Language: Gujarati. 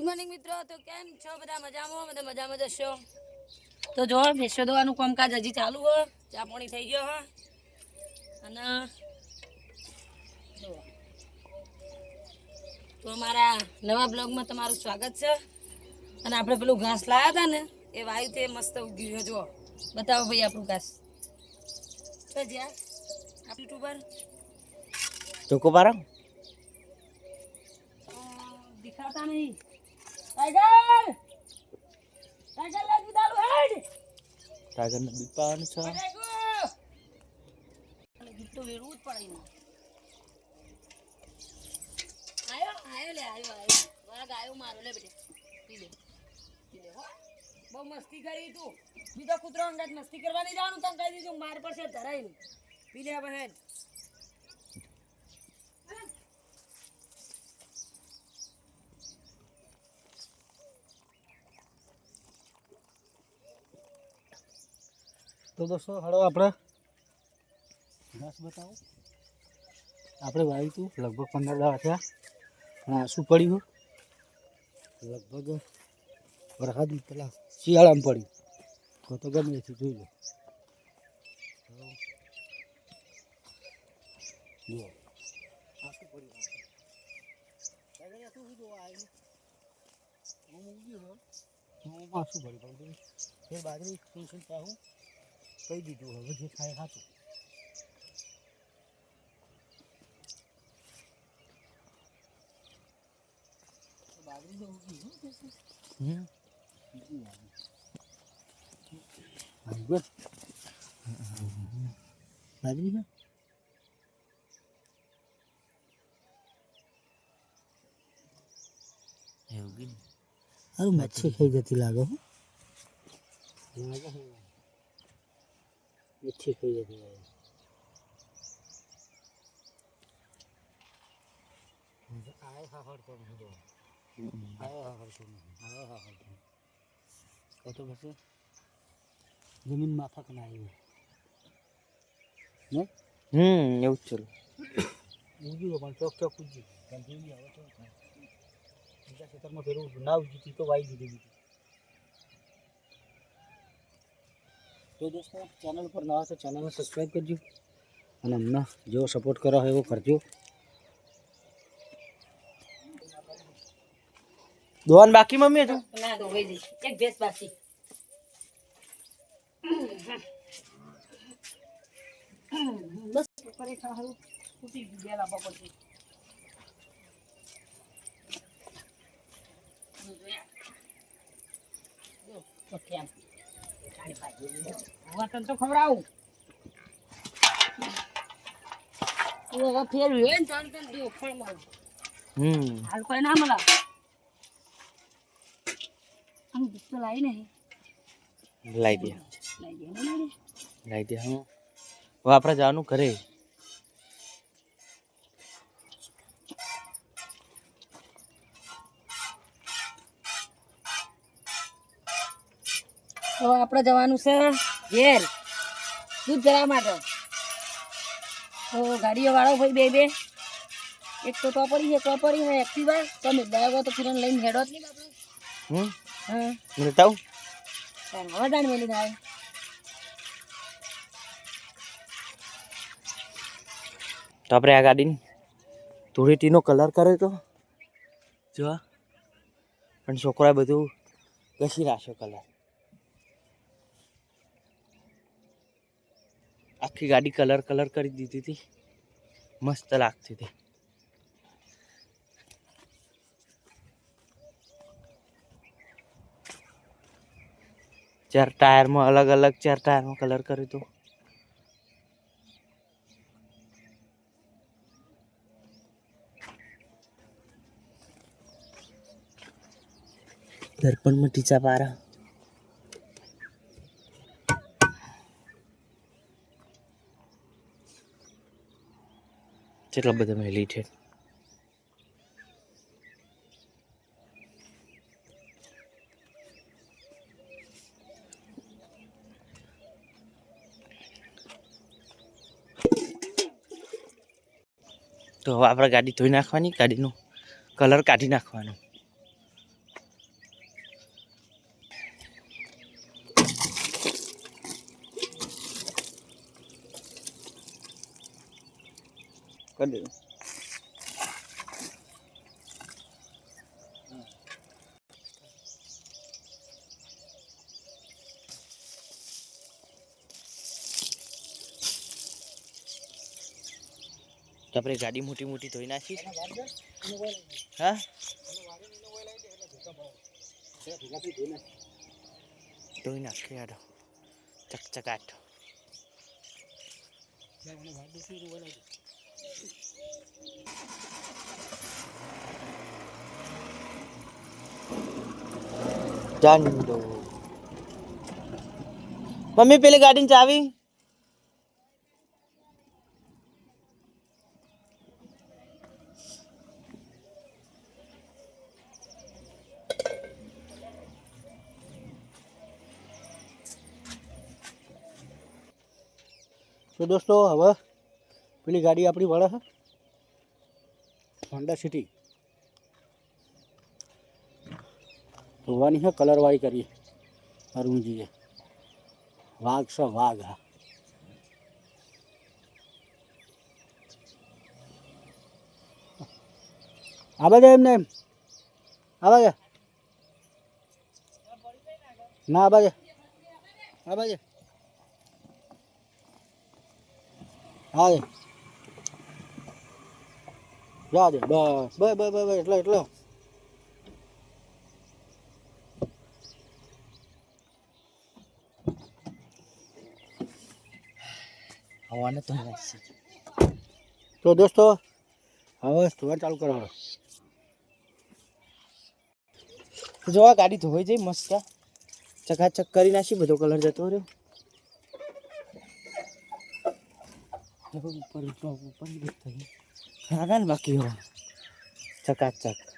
ગુડ મોર્નિંગ મિત્રો. તો કેમ છો બધા? મજામાં? બધા મજામાં જશો? તો જો ભેંસો દોવાનું કામકાજ હજી ચાલુ હોય, ચા પાણી થઈ ગયો હોય અને જો તો અમારા નવા બ્લોગમાં તમારું સ્વાગત છે. અને આપણે પેલું ઘાસ લાવ્યા હતા ને એ વાયુ તે મસ્ત ઉગ્યું. જો બતાવો ભાઈ આપણું ઘાસ તો જ્યાં આપણી યુટ્યુબર ચોકોબારા દિખાતા નહીં. ટાઈગર ટાઈગર લાગી દારૂ હેડ ટાઈગરને બીક પાવાનું છે. અને ગીત તો વેરવું જ પડે ને. આયો આયો લે આયો આયો વાગ આયો મારો લે બેટા પી લે હો. બહુ મસ્તી કરી તું. બીજો કૂતરો અંગાત મસ્તી કરવા નહીં જવાનું. તને કહી દીધું માર પર છે ધરાઈ નહીં. પી લે હવે હેડ. તો દોસ્તો હળો આપણે ઘાસ બતાવો. આપણે વાવ્યું હતું લગભગ 15 દાડા થયા અને આસું પડ્યું લગભગ વરસાદ પેલા શિયાળામાં પડ્યું તો ગમે એથી જોઈ લો. જુઓ આસું પડ્યું આસું પડ્યું પણ ફેર બાજરી સુન પાહું કહી દીધું. હવે જે થાય સાચું. બાજરી તો ઉગી બાજરી છે. સારું મચ્છી ખાઈ જતી લાગે. મીઠી ખાઈ જતી તો પછી જમીન માફક ના આવી એવું જ ચાલુ ઉગ્યું પણ ચોક ચોક ઉગ્યું પણ જોઈએ હવે તો બીજા ખેતરમાં ફેરવું ના ઉગી તો વાઈ દીધી. તો દોસ્તો ચેનલ પર નવા તો ચેનલને સબસ્ક્રાઈબ કરજો અને અમને જેવો સપોર્ટ કરો એવો કરજો. દોન બાકી મમ્મી હતું ના તો વઈ જઈ એક ભેંસ બાકી. બસ પરે ખાવું ઉઠી ગયેલા બપોરથી. તો કેમ વતન તો ખવડાવું હવે ફેરવી હોય ને તો અંતર દો ફળ મળે. હાલ કોઈ ના મળે. આમ તો લાવી નહીં લાવી દે હા. હવે આપણે જવાનું ઘરે. તો આપણે જવાનું છે ઘેર દૂધ જરા માટે. તો ગાડીઓ વાળો ભાઈ બે બે એક તો ટોપરી છે ટોપરી ને એક્ટિવા તમે ડાયો તો ફિરન લઈને હેડો જ નહીં આપણે. હા બતાવું હવે જાણ મેલી થાય. તો આપણે આ ગાડીની ધૂળેટીનો કલર કર્યો તો જો પણ છોકરાએ બધું ઘસી રાખ્યો કલર. આખી ગાડી કલર કરી દીધી હતી. મસ્ત લાગતી હતી. ચાર ટાયરમાં અલગ અલગ ચાર ટાયરમાં કલર કર્યું હતું. દર્પણમાં ટીચા પારા કેટલા બધા મેલી છે. તો હવે આપણે ગાડી ધોઈ નાખવાની, ગાડીનો કલર કાઢી નાખવાનો. કરી દેજો. તો આપણે ગાડી મોટી મોટી ધોઈ નાખી. હા ધોઈ નાખી યાર ચકચકાટ. ચાંદો મમ્મી પેલી ગાડીની ચાવી. તો દોસ્તો હવે પેલી ગાડી આપણી વળે છે હોન્ડા સિટી ધોવાની છે, કલરવાળી કરીએ અરુણજીએ. વાઘ છે વાઘ. હા આવા જાય એમને એમ આવા જાય ના આવા જાય આવા જાય હા જા દે બસ બસ બસ બસ એટલે એટલે હવાને તો નાખી. તો દોસ્તો હવે ધોવા ચાલુ કરો. જો આ ગાડી ધોવાઈ જાય મસ્ત ચકાચક કરી નાખી. બધો કલર જતો રહ્યો. ઉપર ઉપર બાકી હવે ચકાચક.